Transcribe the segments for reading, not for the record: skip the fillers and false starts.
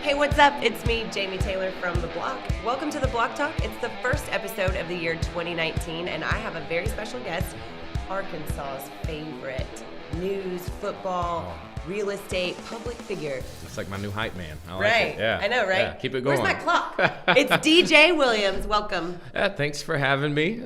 Hey, what's up? It's me, Jamie Taylor from The Block. Welcome to The Block Talk. It's the first episode of the year 2019, and I have a very special guest, Arkansas's favorite news, football, real estate, public figure. It's like my new hype man. I like Right. it. Yeah. I know, right? Yeah. Keep it going. Where's my clock? It's DJ Williams. Welcome. Thanks for having me.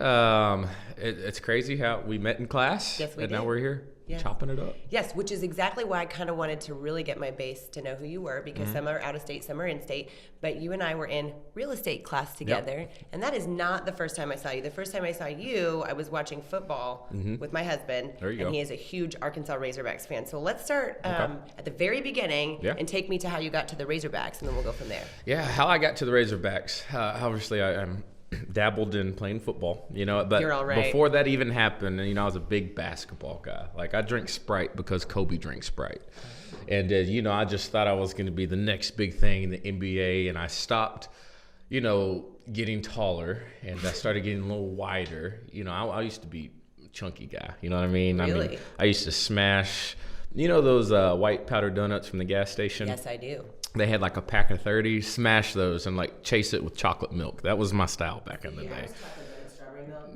It's crazy how we met in class. Yes, we and did. now we're here chopping it up. Yes, which is exactly why I kind of wanted to really get my base to know who you were, because some are out of state, some are in state, but you and I were in real estate class together, and that is not the first time I saw you. The first time I saw you, I was watching football with my husband, There you go. and he is a huge Arkansas Razorbacks fan. So let's start at the very beginning and take me to how you got to the Razorbacks, and then we'll go from there. Yeah, how I got to the Razorbacks. Obviously, I'm dabbled in playing football, but You're all right. before that even happened, I was a big basketball guy. Like, I drink Sprite because Kobe drank Sprite. And, I just thought I was going to be the next big thing in the NBA, and I stopped, getting taller, and I started getting a little wider. I used to be a chunky guy, you know what I mean? Really? I used to smash, those white powdered donuts from the gas station? Yes, I do. They had like a pack of 30, smash those and like chase it with chocolate milk. That was my style back in the day.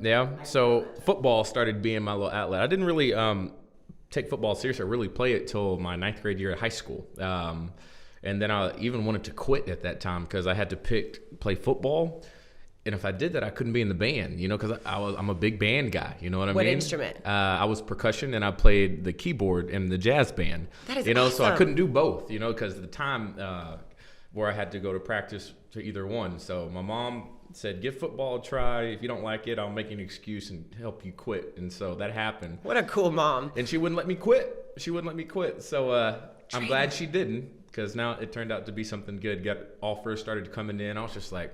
Yeah, so football started being my little outlet. I didn't really take football seriously. I really play it till my 9th grade year at high school. And then I even wanted to quit at that time because I had to play football. And if I did that, I couldn't be in the band, because I'm a big band guy. You know what I mean? What instrument? I was percussion, and I played the keyboard in the jazz band. That is So I awesome. couldn't do both, because at the time where I had to go to practice to either one. So my mom said, give football a try. If you don't like it, I'll make an excuse and help you quit. And so that happened. What a cool mom. And she wouldn't let me quit. So I'm glad she didn't, because now it turned out to be something good. Got offers, started coming in. I was just like,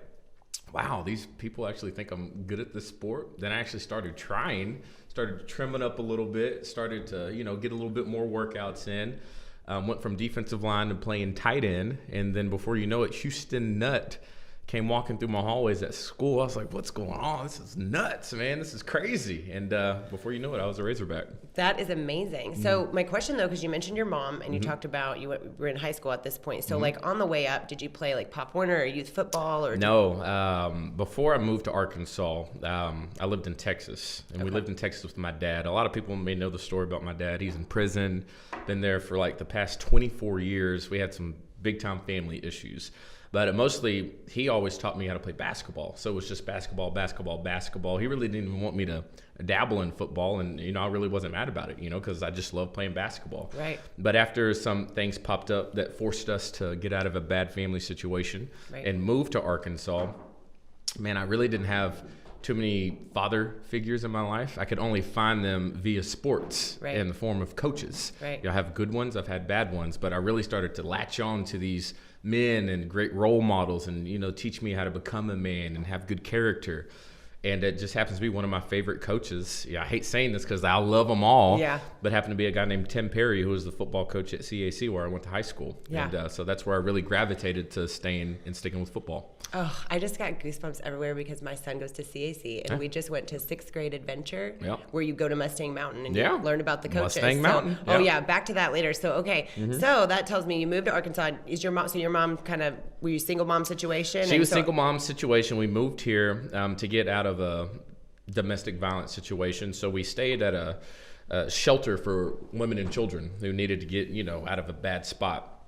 wow, these people actually think I'm good at this sport. Then I actually started trimming up a little bit, started to, get a little bit more workouts in. Went from defensive line to playing tight end. And then before you know it, Houston Nutt came walking through my hallways at school. I was like, what's going on? This is nuts, man. This is crazy. And before you know it, I was a Razorback. That is amazing. So my question, though, because you mentioned your mom and you talked about you were in high school at this point. So like on the way up, did you play like Pop Warner or youth football? Or No. Before I moved to Arkansas, I lived in Texas. And we lived in Texas with my dad. A lot of people may know the story about my dad. He's in prison, been there for like the past 24 years. We had some big-time family issues. But mostly, he always taught me how to play basketball. So it was just basketball, basketball, basketball. He really didn't even want me to dabble in football. And, I really wasn't mad about it, because I just love playing basketball. Right. But after some things popped up that forced us to get out of a bad family situation and move to Arkansas, man, I really didn't have too many father figures in my life. I could only find them via sports in the form of coaches. Right. I have good ones, I've had bad ones, but I really started to latch on to these men and great role models and, teach me how to become a man and have good character. And it just happens to be one of my favorite coaches. Yeah, I hate saying this because I love them all. Yeah. But happened to be a guy named Tim Perry, who was the football coach at CAC where I went to high school. Yeah. And so that's where I really gravitated to staying and sticking with football. Oh, I just got goosebumps everywhere because my son goes to CAC and we just went to 6th grade adventure where you go to Mustang Mountain and you learn about the coaches. Mustang Mountain. Oh yeah, back to that later. So so that tells me you moved to Arkansas. Is your mom? So your mom were you single mom situation? She was single mom situation. We moved here to get out of a domestic violence situation. So we stayed at a shelter for women and children who needed to get out of a bad spot.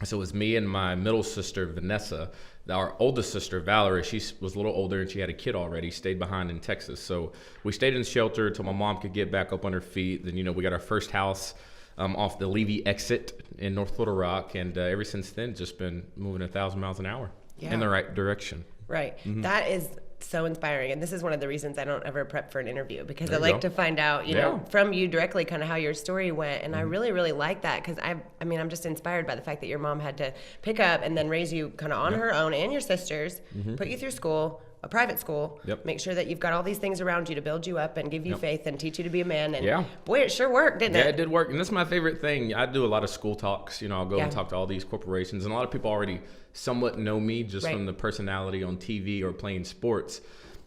So it was me and my middle sister Vanessa. Our oldest sister Valerie, she was a little older and she had a kid already, stayed behind in Texas. So we stayed in the shelter until my mom could get back up on her feet. Then we got our first house off the Levy exit in North Little Rock, and ever since then just been moving 1,000 miles an hour in the right direction. Right. That is so inspiring, and this is one of the reasons I don't ever prep for an interview, because There I you like go. to find out from you directly kind of how your story went, and I really like that, because I'm just inspired by the fact that your mom had to pick up and then raise you kind of on her own and your sisters, put you through school, a private school, make sure that you've got all these things around you to build you up and give you faith and teach you to be a man, and boy, it sure worked, didn't it? Yeah, it did work, and that's my favorite thing. I do a lot of school talks. I'll go and talk to all these corporations, and a lot of people already somewhat know me just from the personality on TV or playing sports.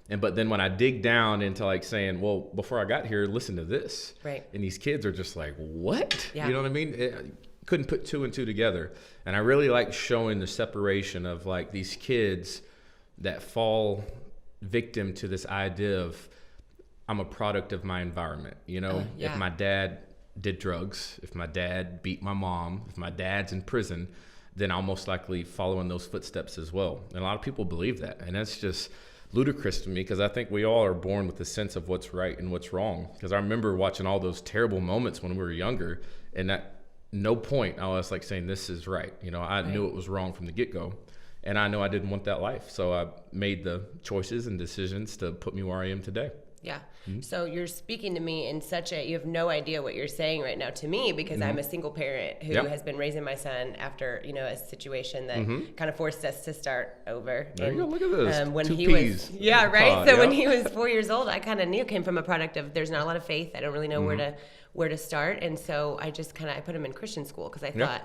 But then when I dig down into like saying, well, before I got here, listen to this. Right. And these kids are just like, what? Yeah. You know what I mean? couldn't put two and two together. And I really like showing the separation of like these kids that fall victim to this idea of I'm a product of my environment. You know, if my dad did drugs, if my dad beat my mom, if my dad's in prison, then I'll most likely follow in those footsteps as well. And a lot of people believe that. And that's just ludicrous to me, because I think we all are born with a sense of what's right and what's wrong. Because I remember watching all those terrible moments when we were younger, and at no point I was like saying this is right. You know, I knew it was wrong from the get-go, and I know I didn't want that life. So I made the choices and decisions to put me where I am today. Yeah. So you're speaking to me in you have no idea what you're saying right now to me, because I'm a single parent who has been raising my son after, a situation that kind of forced us to start over. There you go. Look at this. When Two he peas. was, right. So when he was 4 years old, I kind of knew, came from a product of, there's not a lot of faith. I don't really know where to start. And so I just I put him in Christian school, because I thought,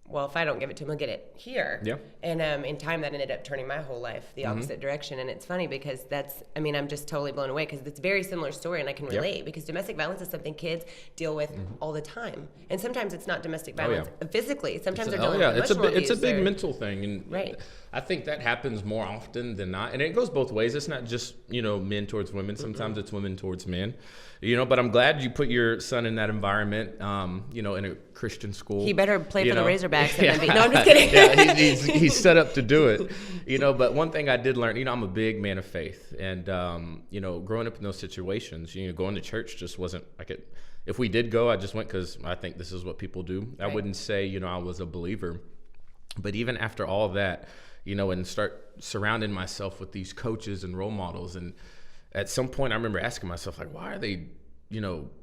well, if I don't give it to him, he'll get it here. Yeah. And in time, that ended up turning my whole life the opposite direction. And it's funny, because I'm just totally blown away, because it's a very similar story, and I can relate, because domestic violence is something kids deal with all the time. And sometimes it's not domestic violence physically. Sometimes they're dealing with emotional abuse. It's a big mental thing. And I think that happens more often than not. And it goes both ways. It's not just, men towards women. Sometimes it's women towards men. But I'm glad you put your son in that environment, in a Christian school. He better play for the Razorbacks. No, I'm just kidding. He's set up to do it, But one thing I did learn, I'm a big man of faith. And, growing up in those situations, going to church just wasn't like it. If we did go, I just went because I think this is what people do. Right. I wouldn't say, I was a believer. But even after all of that, and start surrounding myself with these coaches and role models, and at some point I remember asking myself, like, why are they,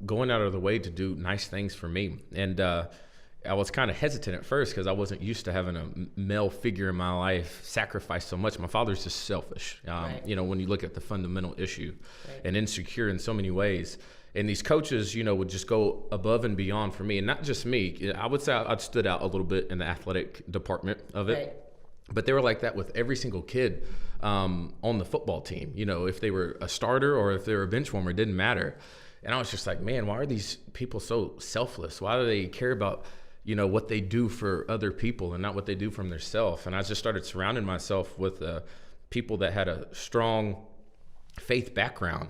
going out of the way to do nice things for me? And I was kind of hesitant at first, because I wasn't used to having a male figure in my life sacrifice so much. My father's just selfish, when you look at the fundamental issue, and insecure in so many ways. And these coaches, would just go above and beyond for me. And not just me. I would say I stood out a little bit in the athletic department of it. Right. But they were like that with every single kid on the football team. If they were a starter or if they were a bench warmer, it didn't matter. And I was just like, man, why are these people so selfless? Why do they care about, what they do for other people and not what they do from themselves? And I just started surrounding myself with people that had a strong faith background.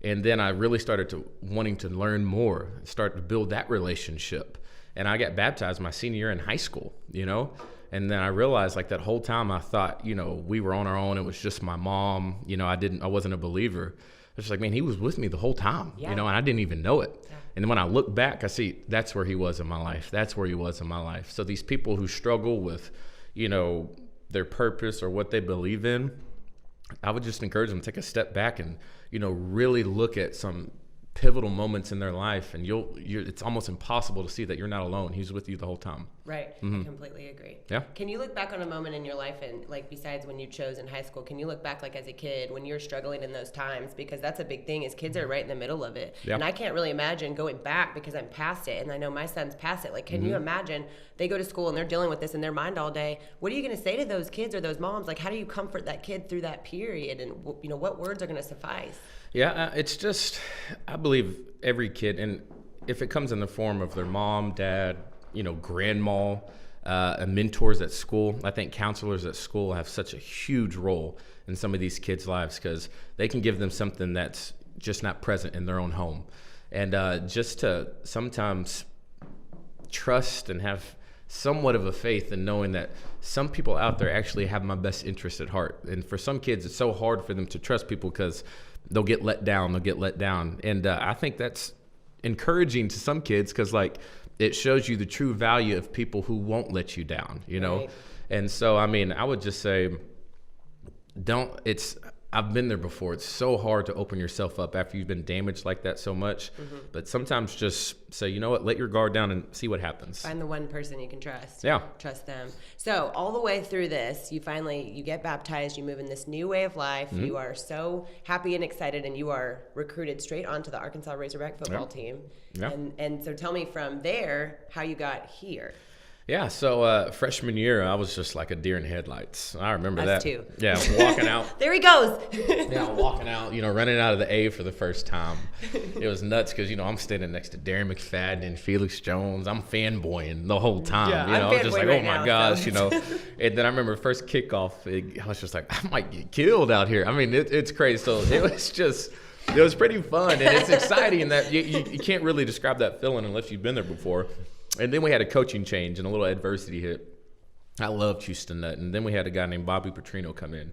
And then I really started wanting to learn more, start to build that relationship. And I got baptized my senior year in high school, And then I realized, like, that whole time I thought, we were on our own. It was just my mom. I wasn't a believer. I was just like, man, he was with me the whole time, and I didn't even know it. Yeah. And then when I look back, I see that's where he was in my life. That's where he was in my life. So these people who struggle with, their purpose or what they believe in, I would just encourage them to take a step back and, really look at some pivotal moments in their life, and it's almost impossible to see that you're not alone. He's with you the whole time. Right. I completely agree. Yeah. Can you look back on a moment in your life, and like, besides when you chose in high school, can you look back, like, as a kid when you're struggling in those times? Because that's a big thing, is kids are right in the middle of it. Yeah. And I can't really imagine going back, because I'm past it, and I know my son's past it. Like, can you imagine they go to school and they're dealing with this in their mind all day? What are you going to say to those kids or those moms? Like, how do you comfort that kid through that period? And, what words are going to suffice? Yeah, it's just, I believe every kid, and if it comes in the form of their mom, dad, grandma, mentors at school, I think counselors at school have such a huge role in some of these kids' lives, because they can give them something that's just not present in their own home. And just to sometimes trust and have somewhat of a faith in knowing that some people out there actually have my best interest at heart. And for some kids, it's so hard for them to trust people, because they'll get let down. And I think that's encouraging to some kids, because, like, it shows you the true value of people who won't let you down, Right. And so, I would just say, I've been there before. It's so hard to open yourself up after you've been damaged like that so much. But sometimes just say, you know what, let your guard down and see what happens. Find the one person you can trust. Yeah. Trust them. So all the way through this, you get baptized, you move in this new way of life. You are so happy and excited, and you are recruited straight onto the Arkansas Razorback football team. Yeah. And so tell me from there how you got here. Yeah, so freshman year, I was just like a deer in headlights. I remember Us that. too. Yeah, walking out. There he goes. Yeah, walking out, running out of the A for the first time. It was nuts because, I'm standing next to Darren McFadden and Felix Jones. I'm fanboying the whole time. Yeah, I was just like, right oh my now, gosh, so. And then I remember first kickoff, I was just like, I might get killed out here. I mean, it's crazy. So it was pretty fun, and it's exciting in that you can't really describe that feeling unless you've been there before. And then we had a coaching change and a little adversity hit. I loved Houston Nutt. And then we had a guy named Bobby Petrino come in.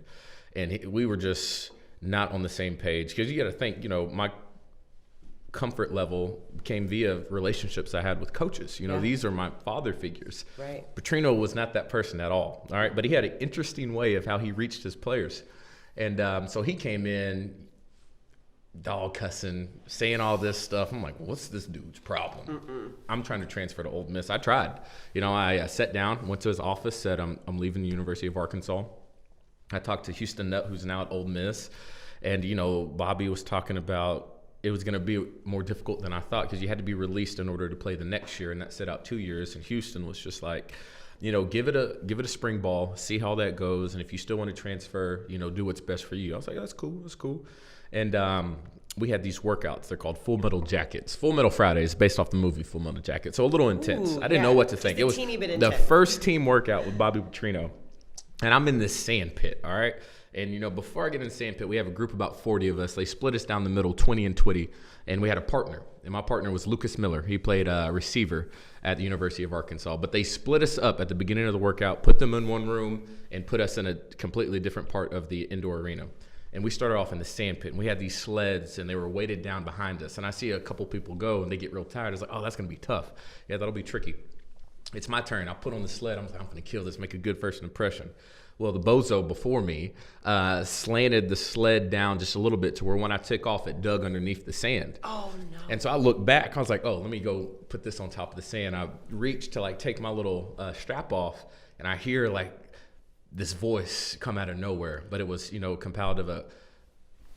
And we were just not on the same page. Because you got to think, my comfort level came via relationships I had with coaches. These are my father figures. Right. Petrino was not that person at all. All right. But he had an interesting way of how he reached his players. And so he came in, dog cussing, saying all this stuff. I'm like, what's this dude's problem? I'm trying to transfer to Ole Miss. I tried. I sat down, went to his office, said, I'm leaving the University of Arkansas. I talked to Houston Nutt, who's now at Ole Miss. And, Bobby was talking about it was going to be more difficult than I thought because you had to be released in order to play the next year. And that set out 2 years. And Houston was just like, give it a spring ball, see how that goes. And if you still want to transfer, do what's best for you. I was like, that's cool. And we had these workouts. They're called Full Metal Jackets. Full Metal Fridays, based off the movie Full Metal Jacket. So a little intense. I didn't know what to think. It was the first team workout with Bobby Petrino. And I'm in this sand pit, all right? And, before I get in the sand pit, we have a group of about 40 of us. They split us down the middle, 20 and 20. And we had a partner. And my partner was Lucas Miller. He played receiver at the University of Arkansas. But they split us up at the beginning of the workout, put them in one room, and put us in a completely different part of the indoor arena. And we started off in the sand pit, and we had these sleds, and they were weighted down behind us. And I see a couple people go, and they get real tired. I was like, oh, that's going to be tough. Yeah, that'll be tricky. It's my turn. I put on the sled. I'm like, I'm going to kill this, make a good first impression. Well, the bozo before me slanted the sled down just a little bit to where when I took off, it dug underneath the sand. Oh, no. And so I looked back. I was like, oh, let me go put this on top of the sand. I reached to, take my little strap off, and I hear, this voice come out of nowhere, but it was, compiled of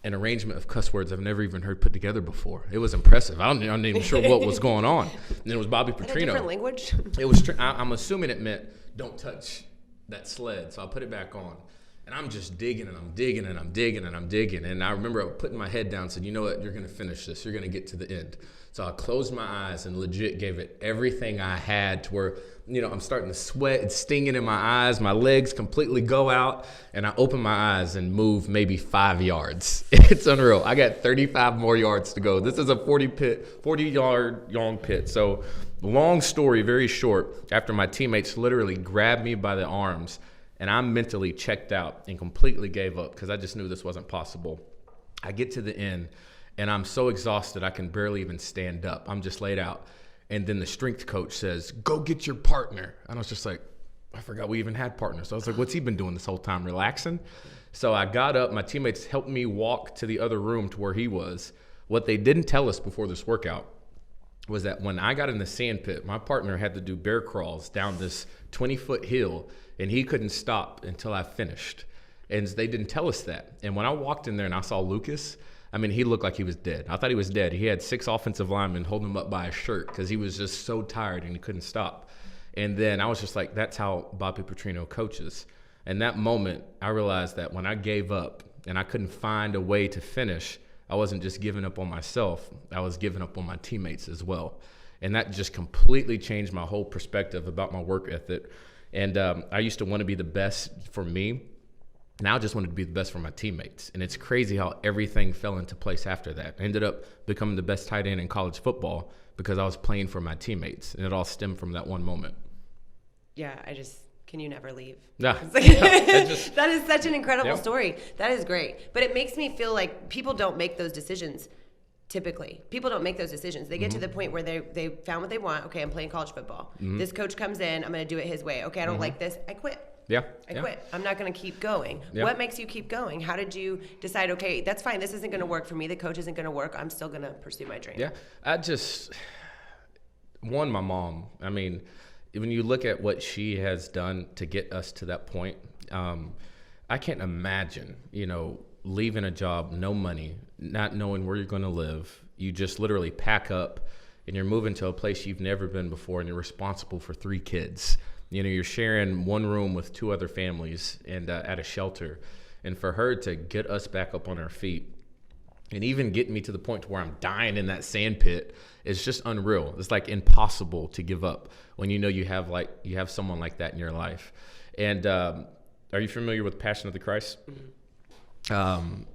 an arrangement of cuss words I've never even heard put together before. It was impressive. I'm not even sure what was going on. And it was Bobby Petrino. A different language? It was. I'm assuming it meant don't touch that sled. So I put it back on, and I'm just digging and I'm digging and I'm digging and I'm digging. And I remember putting my head down and said, you know what? You're gonna finish this. You're gonna get to the end. So I closed my eyes and legit gave it everything I had to where, I'm starting to sweat. It's stinging in my eyes. My legs completely go out. And I open my eyes and move maybe 5 yards. It's unreal. I got 35 more yards to go. This is a 40-yard long pit. So long story, very short, after my teammates literally grabbed me by the arms and I mentally checked out and completely gave up because I just knew this wasn't possible. I get to the end and I'm so exhausted I can barely even stand up. I'm just laid out. And then the strength coach says, go get your partner. And I was just like, I forgot we even had partners. So I was like, what's he been doing this whole time, relaxing? So I got up. My teammates helped me walk to the other room to where he was. What they didn't tell us before this workout was that when I got in the sand pit, my partner had to do bear crawls down this 20-foot hill, and he couldn't stop until I finished. And they didn't tell us that. And when I walked in there and I saw Lucas, he looked like he was dead. I thought he was dead. He had 6 offensive linemen holding him up by his shirt because he was just so tired and he couldn't stop. And then I was just like, that's how Bobby Petrino coaches. And that moment, I realized that when I gave up and I couldn't find a way to finish, I wasn't just giving up on myself. I was giving up on my teammates as well. And that just completely changed my whole perspective about my work ethic. And I used to want to be the best for me. Now I just wanted to be the best for my teammates. And it's crazy how everything fell into place after that. I ended up becoming the best tight end in college football because I was playing for my teammates. And it all stemmed from that one moment. Yeah, can you never leave? Yeah. That is such an incredible story. That is great. But it makes me feel like people don't make those decisions typically. People don't make those decisions. They get to the point where they found what they want. Okay, I'm playing college football. This coach comes in. I'm going to do it his way. Okay, I don't like this. I quit. I quit. I'm not going to keep going. What makes you keep going? How did you decide, okay, that's fine. This isn't going to work for me. The coach isn't going to work. I'm still going to pursue my dream. Yeah. My mom. When you look at what she has done to get us to that point, I can't imagine, leaving a job, no money, not knowing where you're going to live. You just literally pack up and you're moving to a place you've never been before, and you're responsible for 3 kids. You know, you're sharing one room with 2 other families and at a shelter. And for her to get us back up on our feet and even get me to the point to where I'm dying in that sand pit is just unreal. It's like impossible to give up when you know you have someone like that in your life. And are you familiar with Passion of the Christ?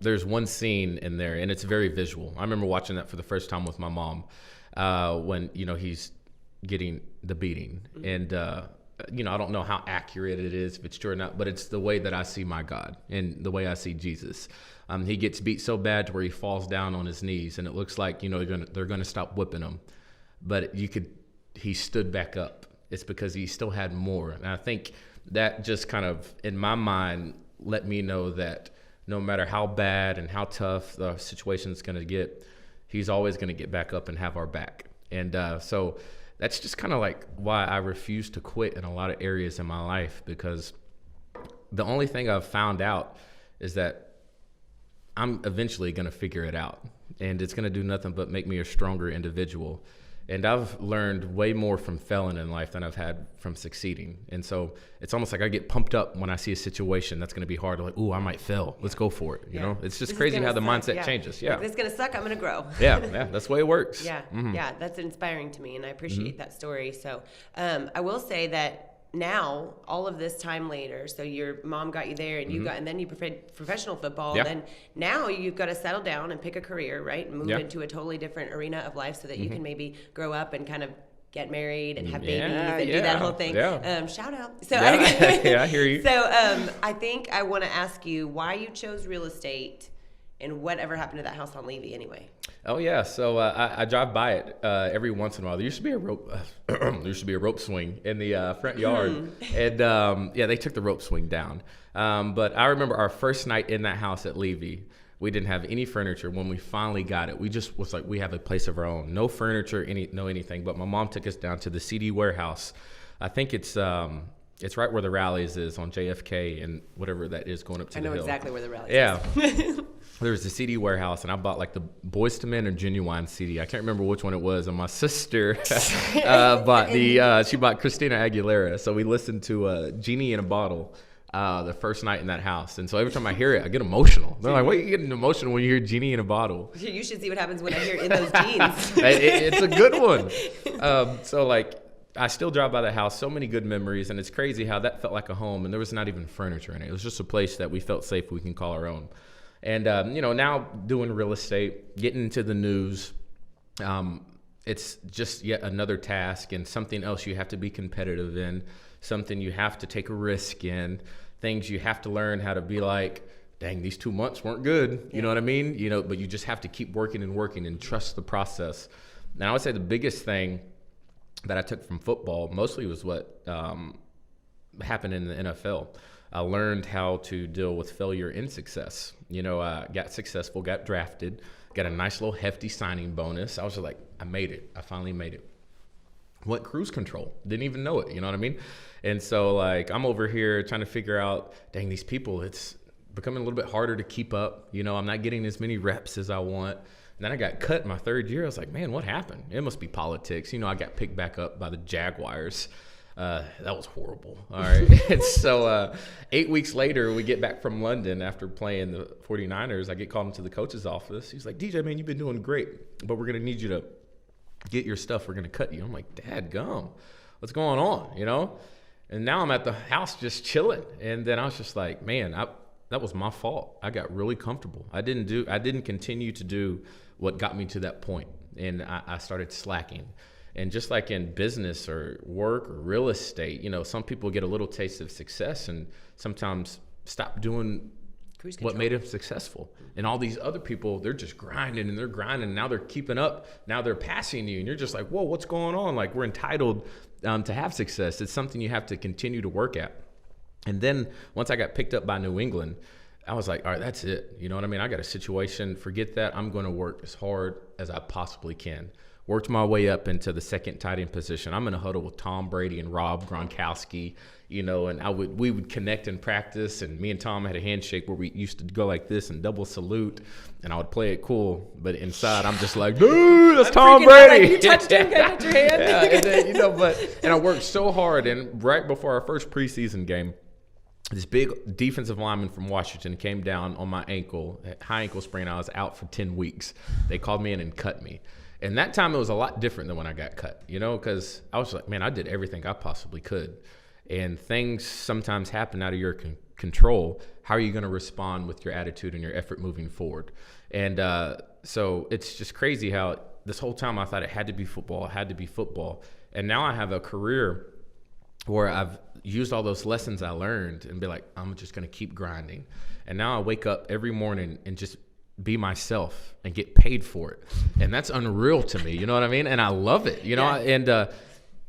There's one scene in there, and it's very visual. I remember watching that for the first time with my mom when, you know, he's getting the beating. And, you know, I don't know how accurate it is, if it's true or not, but it's the way that I see my God and the way I see Jesus. He gets beat so bad to where he falls down on his knees, and it looks like, you know, they're gonna stop whipping him. But he stood back up. It's because he still had more. And I think that just kind of, in my mind, let me know that no matter how bad and how tough the situation's gonna get, he's always gonna get back up and have our back. And so that's just kind of like why I refuse to quit in a lot of areas in my life, because the only thing I've found out is that I'm eventually going to figure it out, and it's going to do nothing but make me a stronger individual. And I've learned way more from failing in life than I've had from succeeding. And so it's almost like I get pumped up when I see a situation that's going to be hard. Like, ooh, I might fail. Let's go for it. You know, it's just crazy how the mindset changes. Yeah. Like, this is going to suck. I'm going to grow. Yeah. That's the way it works. Yeah. Yeah. That's inspiring to me, and I appreciate that story. So I will say that now, all of this time later, so your mom got you there, and and then you played professional football. Yeah. Then now you've got to settle down and pick a career, right? And move into a totally different arena of life so that you can maybe grow up and kind of get married and have babies and do that whole thing. Yeah. Shout out. So I hear you. So I think I want to ask you why you chose real estate and whatever happened to that house on Levy anyway. Oh yeah, so I drive by it every once in a while. There used to be a rope swing in the front yard, and they took the rope swing down. But I remember our first night in that house at Levy. We didn't have any furniture. When we finally got it, we just was like, we have a place of our own. No furniture, anything. But my mom took us down to the CD warehouse. I think it's right where the Rallies is on JFK and whatever that is going up to the hill. I know exactly where the Rallies is. Yeah. There was the CD warehouse, and I bought like the Boyz II Men or Genuine CD. I can't remember which one it was. And my sister she bought Christina Aguilera. So we listened to Genie in a Bottle the first night in that house. And so every time I hear it, I get emotional. They're like, why are you getting emotional when you hear Genie in a Bottle? You should see what happens when I hear In Those Jeans. It's a good one. So like, I still drive by the house, so many good memories, and it's crazy how that felt like a home, and there was not even furniture in it. It was just a place that we felt safe we can call our own. And, now doing real estate, getting into the news, it's just yet another task and something else you have to be competitive in, something you have to take a risk in, things you have to learn how to be like, dang, these 2 months weren't good. You know what I mean? But you just have to keep working and trust the process. Now, I would say the biggest thing that I took from football mostly was what happened in the NFL. I learned how to deal with failure and success. I got successful, got drafted, got a nice little hefty signing bonus. I was just like, I made it. I finally made it. Went cruise control. Didn't even know it. You know what I mean? And so like, I'm over here trying to figure out, dang, these people, it's becoming a little bit harder to keep up. I'm not getting as many reps as I want. And then I got cut my third year. I was like, man, what happened? It must be politics. I got picked back up by the Jaguars. That was horrible. All right. And so 8 weeks later, we get back from London after playing the 49ers. I get called into the coach's office. He's like, DJ, man, you've been doing great, but we're going to need you to get your stuff. We're going to cut you. I'm like, Dad, gum. What's going on? And now I'm at the house just chilling. And then I was just like, man, that was my fault. I got really comfortable. I didn't continue to do what got me to that point. And I started slacking. And just like in business or work or real estate, some people get a little taste of success and sometimes stop doing what made them successful. And all these other people, they're just grinding and they're grinding. And now they're keeping up. Now they're passing you. And you're just like, whoa, what's going on? Like, we're entitled to have success. It's something you have to continue to work at. And then once I got picked up by New England, I was like, all right, that's it. You know what I mean? I got a situation. Forget that. I'm going to work as hard as I possibly can. Worked my way up into the second tight end position. I'm in a huddle with Tom Brady and Rob Gronkowski, and we would connect in practice, and me and Tom had a handshake where we used to go like this and double salute, and I would play it cool, but inside I'm just like, dude, that's Tom Brady. You touched him, got your hand. Yeah, and then, and I worked so hard, and right before our first preseason game, this big defensive lineman from Washington came down on my ankle, high ankle sprain. I was out for 10 weeks. They called me in and cut me. And that time it was a lot different than when I got cut, because I was like, man, I did everything I possibly could. And things sometimes happen out of your control. How are you going to respond with your attitude and your effort moving forward? And so it's just crazy how this whole time I thought it had to be football. It had to be football. And now I have a career where I've used all those lessons I learned and be like, I'm just going to keep grinding. And now I wake up every morning and just be myself and get paid for it. And that's unreal to me. You know what I mean? And I love it, and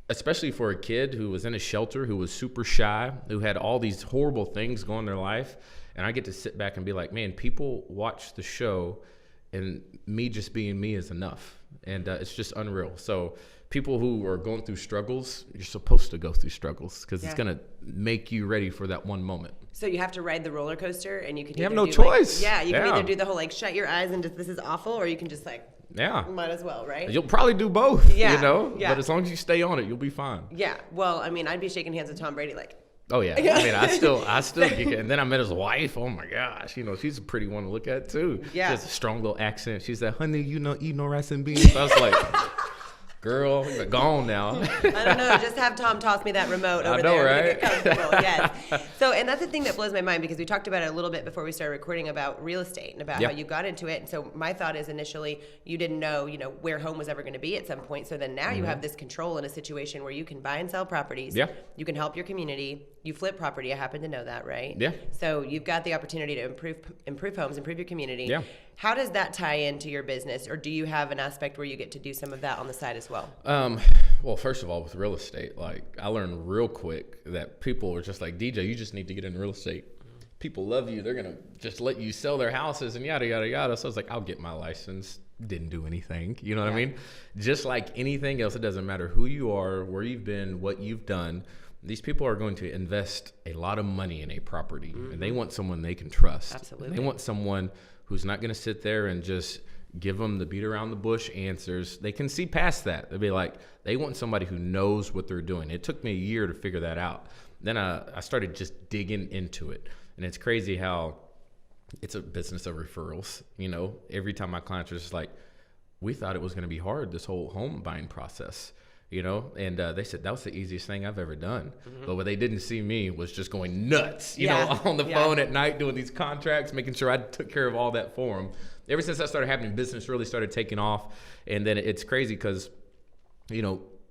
especially for a kid who was in a shelter, who was super shy, who had all these horrible things going in their life. And I get to sit back and be like, man, people watch the show and me just being me is enough. And it's just unreal. So people who are going through struggles, you're supposed to go through struggles because it's going to make you ready for that one moment. So you have to ride the roller coaster, and you can. You have no choice. You can either do the whole shut your eyes and just this is awful, or you can just might as well, right? You'll probably do both. Yeah. But as long as you stay on it, you'll be fine. Yeah. Well, I mean, I'd be shaking hands with Tom Brady Oh yeah. I mean, I still get it. And then I met his wife. Oh my gosh, she's a pretty one to look at too. Yeah. She has a strong little accent. She's like, honey, eat no rice and beans. I was like, girl, you're gone now. I don't know. Just have Tom toss me that remote over there. Right? Get comfortable. Yes. So, and that's the thing that blows my mind because we talked about it a little bit before we started recording about real estate and about how you got into it. And so my thought is initially you didn't know, where home was ever going to be at some point. So then now you have this control in a situation where you can buy and sell properties. Yeah. You can help your community. You flip property. I happen to know that, right? Yeah. So you've got the opportunity to improve homes, improve your community. Yeah. How does that tie into your business, or do you have an aspect where you get to do some of that on the side as well? Well, first of all, with real estate, I learned real quick that people are just like, DJ, you just need to get in real estate. People love you. They're going to just let you sell their houses and yada, yada, yada. So I was like, I'll get my license. Didn't do anything. You know what I mean? Just like anything else, it doesn't matter who you are, where you've been, what you've done. These people are going to invest a lot of money in a property, and they want someone they can trust. Absolutely. They want someone who's not going to sit there and just give them the beat around the bush answers. They can see past that. They'll be like, they want somebody who knows what they're doing. It took me a year to figure that out. Then I started just digging into it. And it's crazy how it's a business of referrals. Every time my clients are just like, we thought it was going to be hard, this whole home buying process. And they said that was the easiest thing I've ever done. But what they didn't see me was just going nuts, on the phone at night doing these contracts, making sure I took care of all that for them. Ever since that started happening, business really started taking off. And then it's crazy because,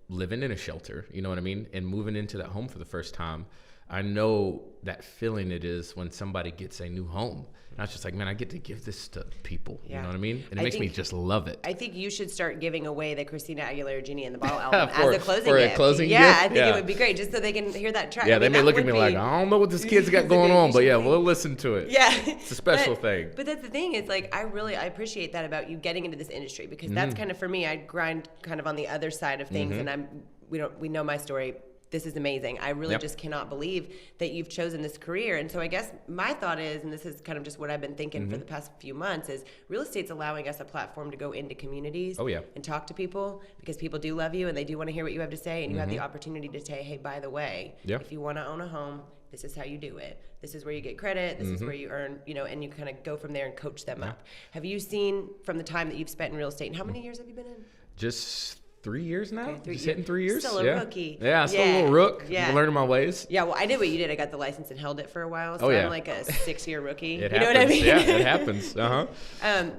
living in a shelter, you know what I mean? And moving into that home for the first time, I know that feeling it is when somebody gets a new home. And I was just like, man, I get to give this to people. You know what I mean? And it makes me just love it. I think you should start giving away the Christina Aguilera Genie in the Bottle album as a closing for gift. A closing gift? I think it would be great just so they can hear that track. Yeah, they may look at me like, I don't know what this kid's got going on, but we'll listen to it. Yeah. It's a special thing. But that's the thing is I appreciate that about you getting into this industry because that's kind of for me, I grind kind of on the other side of things and we know my story. This is amazing. I really just cannot believe that you've chosen this career. And so I guess my thought is, and this is kind of just what I've been thinking for the past few months, is real estate's allowing us a platform to go into communities and talk to people because people do love you and they do want to hear what you have to say. And you have the opportunity to say, hey, by the way, if you want to own a home, this is how you do it. This is where you get credit. This is where you earn, and you kind of go from there and coach them up. Have you seen from the time that you've spent in real estate, and how many years have you been in? Just 3 years now. Okay, Just hitting 3 years. Still a rookie. Yeah, still a little rook. Yeah. Learning my ways. Yeah, well, I did what you did. I got the license and held it for a while. So I'm like a 6-year rookie. It you happens. know what I mean? Yeah, it happens.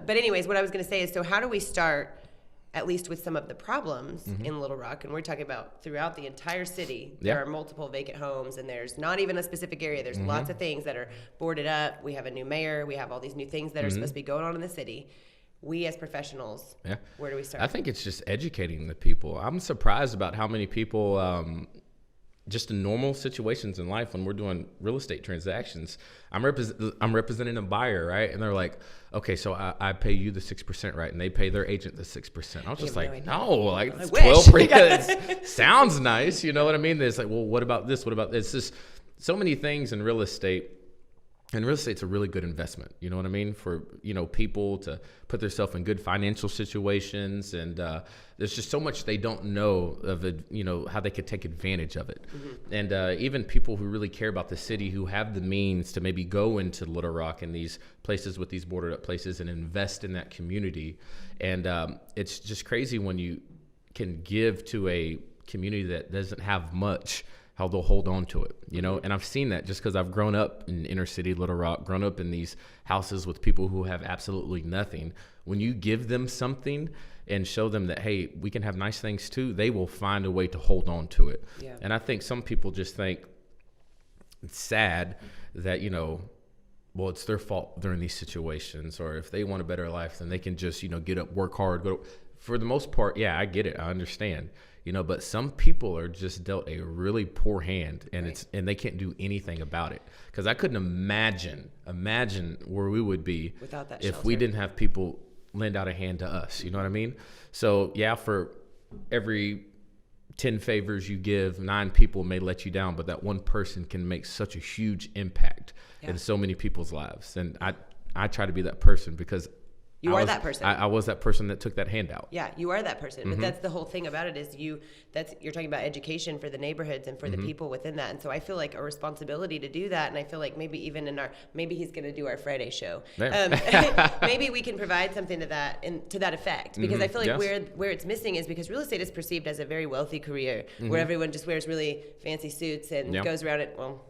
But anyways, what I was going to say is, so how do we start, at least with some of the problems in Little Rock? And we're talking about throughout the entire city, there are multiple vacant homes, and there's not even a specific area. There's lots of things that are boarded up. We have a new mayor. We have all these new things that are supposed to be going on in the city. We as professionals, where do we start? I think it's just educating the people. I'm surprised about how many people just in normal situations in life when we're doing real estate transactions, I'm representing a buyer, right? And they're like, okay, so I pay you the 6%, right? And they pay their agent the 6%. I was just like, no, like it's 12%. Sounds nice, you know what I mean? It's like, well, what about this? What about this? It's just so many things in real estate. And real estate's a really good investment, you know what I mean? For, you know, people to put themselves in good financial situations. And there's just so much they don't know of it, you know, how they could take advantage of it. Mm-hmm. And even people who really care about the city, who have the means to maybe go into Little Rock and these places with these boarded up places and invest in that community. And it's just crazy when you can give to a community that doesn't have much, how they'll hold on to it, you know? And I've seen that just because I've grown up in inner city Little Rock, grown up in these houses with people who have absolutely nothing. When you give them something and show them that, hey, we can have nice things too, they will find a way to hold on to it. Yeah. And I think some people just think it's sad that, you know, well, it's their fault they're in these situations, or if they want a better life, then they can just, you know, get up, work hard. For the most part, yeah, I get it. I understand. You know, but some people are just dealt a really poor hand, and and they can't do anything about it. Because I couldn't imagine where we would be without that if we didn't have people lend out a hand to us. You know what I mean? So yeah, for every 10 favors you give, 9 people may let you down, but that one person can make such a huge impact in so many people's lives. And I try to be that person because You are that person. I was that person that took that handout. Yeah, you are that person. But that's the whole thing about it is you're talking about education for the neighborhoods and for the people within that. And so I feel like a responsibility to do that. And I feel like maybe even maybe he's going to do our Friday show. Maybe we can provide something to that effect. Because I feel like where it's missing is because real estate is perceived as a very wealthy career where everyone just wears really fancy suits and goes around it, well,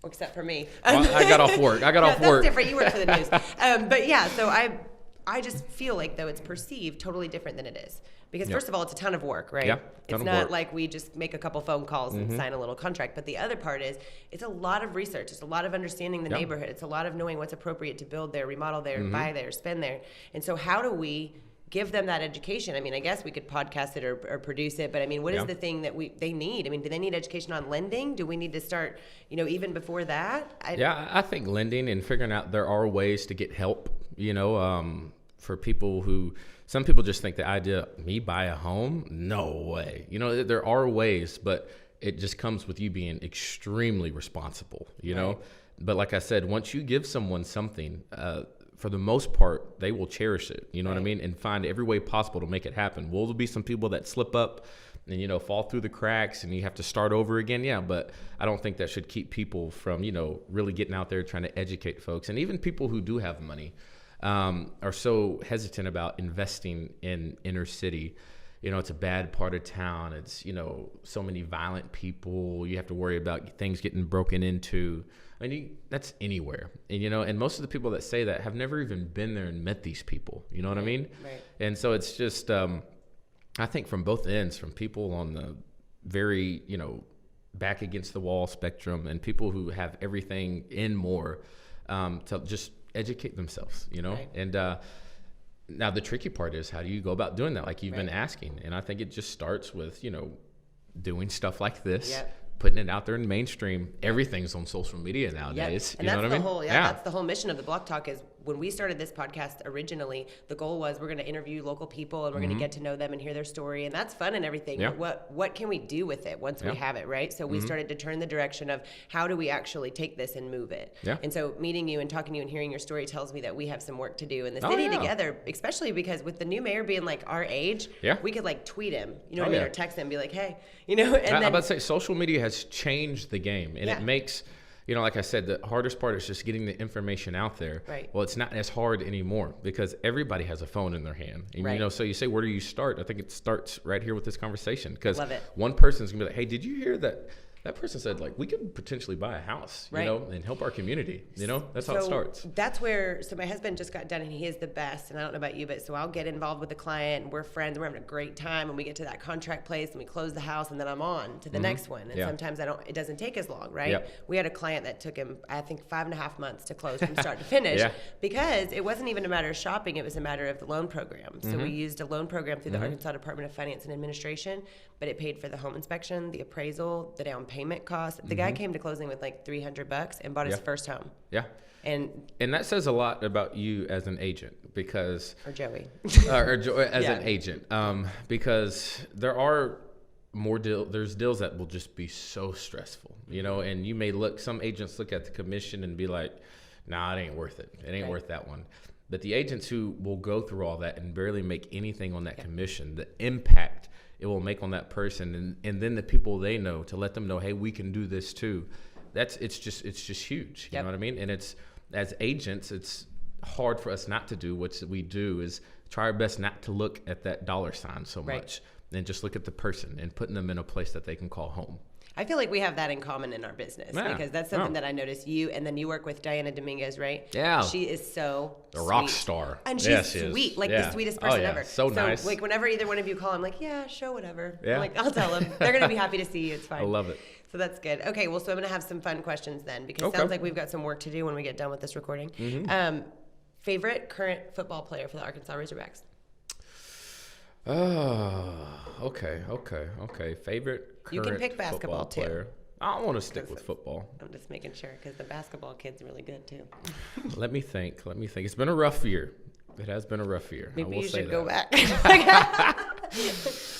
except for me. Well, I got off work. That's different. You work for the news. But yeah, so I just feel like, though, it's perceived totally different than it is. Because first of all, it's a ton of work, right? Yeah, it's not like we just make a couple phone calls and sign a little contract. But the other part is it's a lot of research. It's a lot of understanding the neighborhood. It's a lot of knowing what's appropriate to build there, remodel there, buy there, spend there. And so how do we give them that education? I mean, I guess we could podcast it or produce it. But, I mean, what is the thing that they need? I mean, do they need education on lending? Do we need to start, you know, even before that? I think lending and figuring out there are ways to get help, you know, for people some people just think the idea, me buy a home? No way. You know, there are ways, but it just comes with you being extremely responsible, you know? But like I said, once you give someone something, for the most part, they will cherish it, you know what I mean? And find every way possible to make it happen. Will there be some people that slip up and, you know, fall through the cracks and you have to start over again? Yeah, but I don't think that should keep people from, you know, really getting out there trying to educate folks. And even people who do have money, are so hesitant about investing in inner city. You know, it's a bad part of town. It's, you know, so many violent people. You have to worry about things getting broken into. I mean, that's anywhere. And, you know, and most of the people that say that have never even been there and met these people. You know what I mean? Right. And so it's just, I think from both ends, from people on the very, you know, back against the wall spectrum and people who have everything and more, to just educate themselves, you know? And now the tricky part is, how do you go about doing that? Like you've been asking. And I think it just starts with, you know, doing stuff like this, putting it out there in mainstream. Everything's on social media nowadays. And you know what I mean? That's the whole mission of the Block Talk is when we started this podcast originally, the goal was we're going to interview local people and we're going to get to know them and hear their story. And that's fun and everything. But what can we do with it once we have it, right? So we started to turn the direction of how do we actually take this and move it? And so meeting you and talking to you and hearing your story tells me that we have some work to do in the city together, especially because with the new mayor being like our age, we could like tweet him, you know what I mean? Or text him and be like, hey, you know, and I'm about to say social media has changed the game and it makes, you know, like I said, the hardest part is just getting the information out there. Right. Well, it's not as hard anymore because everybody has a phone in their hand. And, you know, so you say, where do you start? I think it starts right here with this conversation because one person's going to be like, hey, did you hear that? That person said, like, we could potentially buy a house, you know, and help our community. You know, that's how it starts. That's where, so my husband just got done and he is the best. And I don't know about you, but so I'll get involved with the client and we're friends and we're having a great time and we get to that contract place and we close the house and then I'm on to the next one. And sometimes it doesn't take as long, right? We had a client that took him, I think, 5.5 months to close from start to finish because it wasn't even a matter of shopping. It was a matter of the loan program. So we used a loan program through the Arkansas Department of Finance and Administration, but it paid for the home inspection, the appraisal, the down payment costs. The guy came to closing with like $300 and bought his first home. Yeah. And that says a lot about you as an agent, because or Joey as an agent, because there are there's deals that will just be so stressful, and you may some agents look at the commission and be like, nah, it ain't worth it. It ain't worth that one. But the agents who will go through all that and barely make anything on that commission, the impact it will make on that person, and then the people they know, to let them know, hey, we can do this too. It's just huge. You know what I mean? And it's, as agents, it's hard for us not to do what we do, is try our best not to look at that dollar sign so much, and just look at the person and putting them in a place that they can call home. I feel like we have that in common in our business, because that's something that I noticed you, and then you work with Diana Dominguez, right? Yeah. She is so a rock star. And she's sweet, like the sweetest person ever. So nice. Like whenever either one of you call, I'm like, yeah, show whatever. Yeah. I'm like, I'll tell them. They're going to be happy to see you. It's fine. I love it. So that's good. Okay, well, so I'm going to have some fun questions then, because it sounds like we've got some work to do when we get done with this recording. Favorite current football player for the Arkansas Razorbacks? Oh, okay. Favorite current You can pick basketball too. Player. I want to stick with football. I'm just making sure, because the basketball kid's really good too. Let me think. It's been a rough year. It has been a rough year. Maybe you should go back.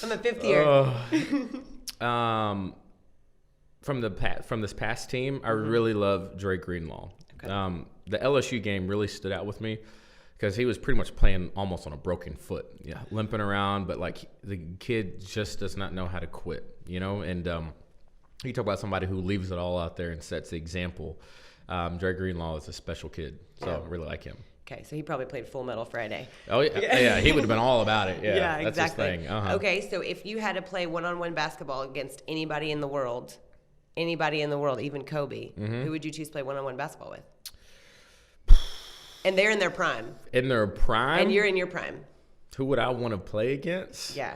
I'm a fifth year. From this past team, I really love Dre Greenlaw. Okay. The LSU game really stood out with me, because he was pretty much playing almost on a broken foot, limping around, but like the kid just does not know how to quit, and you talk about somebody who leaves it all out there and sets the example. Dre Greenlaw is a special kid, so I really like him. Okay, so he probably played Full Metal Friday. Oh, yeah, he would have been all about it. Yeah, exactly. That's his thing. Okay, so if you had to play one-on-one basketball against anybody in the world, even Kobe, who would you choose to play one-on-one basketball with? And they're in their prime. In their prime? And you're in your prime. Who would I want to play against? Yeah.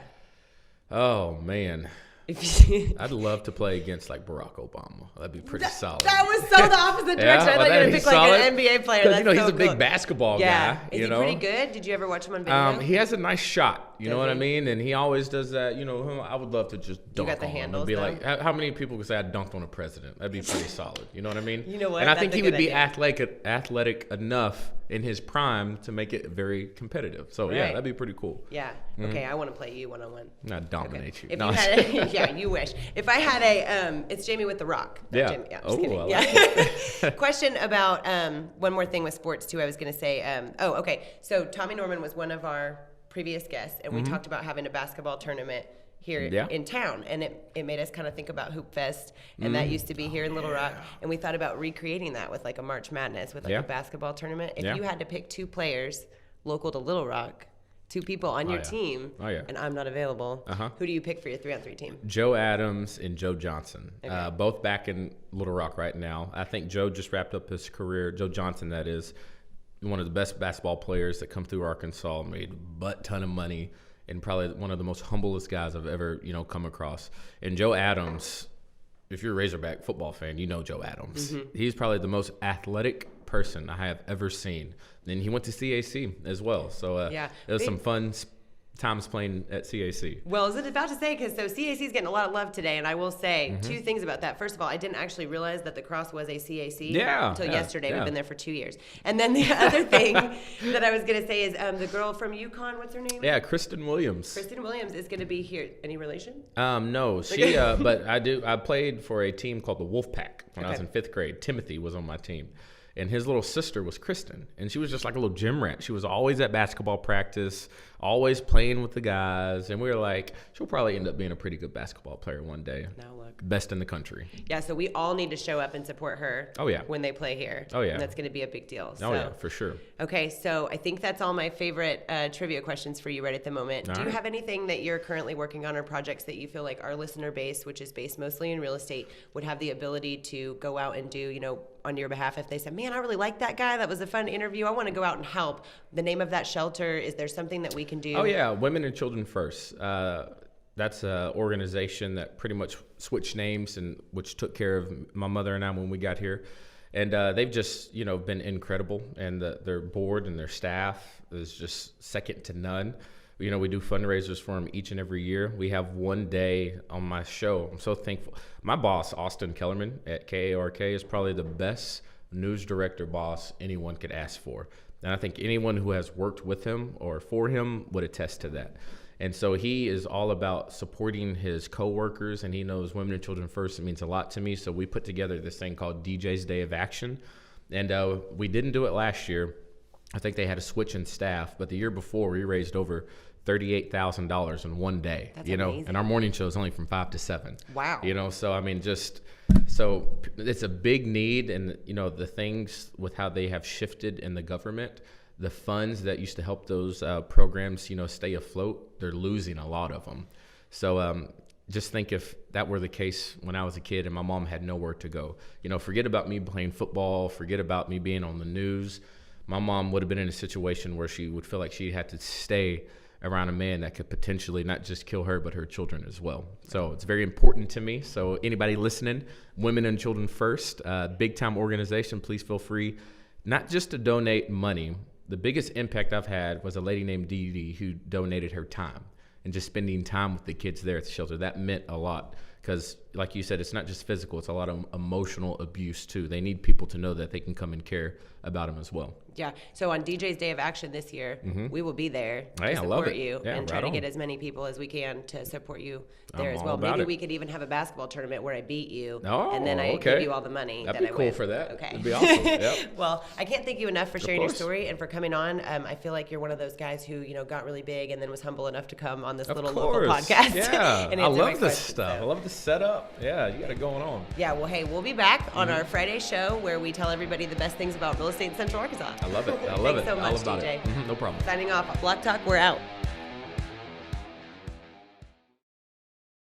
Oh, man. I'd love to play against like Barack Obama. That'd be pretty solid. That was so the opposite direction. I thought you were going to pick like an NBA player. Because he's a big basketball guy. Is he pretty good? Did you ever watch him on video? He has a nice shot. You know what I mean? And he always does that. I would love to just dunk on him and be like, how many people could say I dunked on a president? That'd be pretty solid. You know what I mean? You know what? And I think he would be athletic enough in his prime to make it very competitive. So yeah, that'd be pretty cool. Yeah. Okay, I want to play you one-on-one. Not dominate you. If you had yeah, you wish. If I had it's Jamie with the Rock. Yeah. Jamie. Yeah, just kidding. Question about one more thing with sports too. I was going to say. Okay. So Tommy Norman was one of our previous guests, and we talked about having a basketball tournament here in town, and it made us kind of think about Hoop Fest, and that used to be here in Little Rock, and we thought about recreating that with like a March Madness with like a basketball tournament. If you had to pick two players local to Little Rock, two people on your team, and I'm not available, who do you pick for your 3-on-3 team? Joe Adams and Joe Johnson, both back in Little Rock right now. I think Joe just wrapped up his career. Joe Johnson, that is, one of the best basketball players that come through Arkansas, made a butt ton of money, and probably one of the most humblest guys I've ever, come across. And Joe Adams, if you're a Razorback football fan, you know Joe Adams. He's probably the most athletic person I have ever seen. And he went to CAC as well. So it was some fun times playing at CAC. Well, I was about to say, because CAC is getting a lot of love today, and I will say two things about that. First of all, I didn't actually realize that the Cross was a CAC until yesterday. We've been there for 2 years. And then the other thing that I was going to say is the girl from UConn, what's her name? Yeah, Christina Williams. Christina Williams is going to be here. Any relation? No, she. But I played for a team called the Wolfpack when I was in 5th grade. Timothy was on my team. And his little sister was Kristen, and she was just like a little gym rat. She was always at basketball practice, always playing with the guys, and we were like, she'll probably end up being a pretty good basketball player one day. Now look. Best in the country. Yeah, so we all need to show up and support her when they play here. Oh, yeah. And that's going to be a big deal. Oh, yeah, for sure. Okay, so I think that's all my favorite trivia questions for you right at the moment. Do you have anything that you're currently working on or projects that you feel like our listener base, which is based mostly in real estate, would have the ability to go out and do, on your behalf if they said, man, I really like that guy. That was a fun interview. I want to go out and help. The name of that shelter, is there something that we can do? Oh, yeah. Women and Children First. That's an organization that pretty much switched names, and which took care of my mother and I when we got here. And they've just, been incredible. And their board and their staff is just second to none. You know, we do fundraisers for him each and every year. We have one day on my show. I'm so thankful. My boss, Austin Kellerman at KARK, is probably the best news director boss anyone could ask for. And I think anyone who has worked with him or for him would attest to that. And so he is all about supporting his coworkers, and he knows women and children first. It means a lot to me. So we put together this thing called DJ's Day of Action. And we didn't do it last year. I think they had a switch in staff, but the year before we raised over $38,000 in one day. That's you know, amazing. And our morning show is only from 5 to 7. Wow. You know, so I mean, so it's a big need, and you know, the things with how they have shifted in the government, the funds that used to help those programs, you know, stay afloat, they're losing a lot of them. So just think if that were the case when I was a kid and my mom had nowhere to go. You know, forget about me playing football, forget about me being on the news. My mom would have been in a situation where she would feel like she had to stay around a man that could potentially not just kill her, but her children as well. So it's very important to me. So anybody listening, Women and Children First, big time organization, please feel free not just to donate money. The biggest impact I've had was a lady named Dee Dee who donated her time and just spending time with the kids there at the shelter. That meant a lot because, like you said, it's not just physical, it's a lot of emotional abuse too. They need people to know that they can come and care about them as well. Yeah. So on DJ's Day of Action this year, we will be there to Hey, I love support it. you Yeah, and try right to on. get as many people as we can to support you there I'm as all well. about Maybe it. we could even have a basketball tournament where I beat you, Oh, and then I okay. give you all the money That'd that be I cool win. for that. Okay. That'd be awesome. Yep. Well, I can't thank you enough for sharing your course. story and for coming on. I feel like you're one of those guys who, you know, got really big and then was humble enough to come on this Of little course. local podcast. Yeah, and I answer my love this questions, stuff. so. I love the setup. Yeah, you got it going on. Yeah, well, hey, we'll be back on our Friday show where we tell everybody the best things about real estate in Central Arkansas. I love it. I love Thanks it. so much, All about DJ. it. No problem. Signing off. Block Talk, we're out.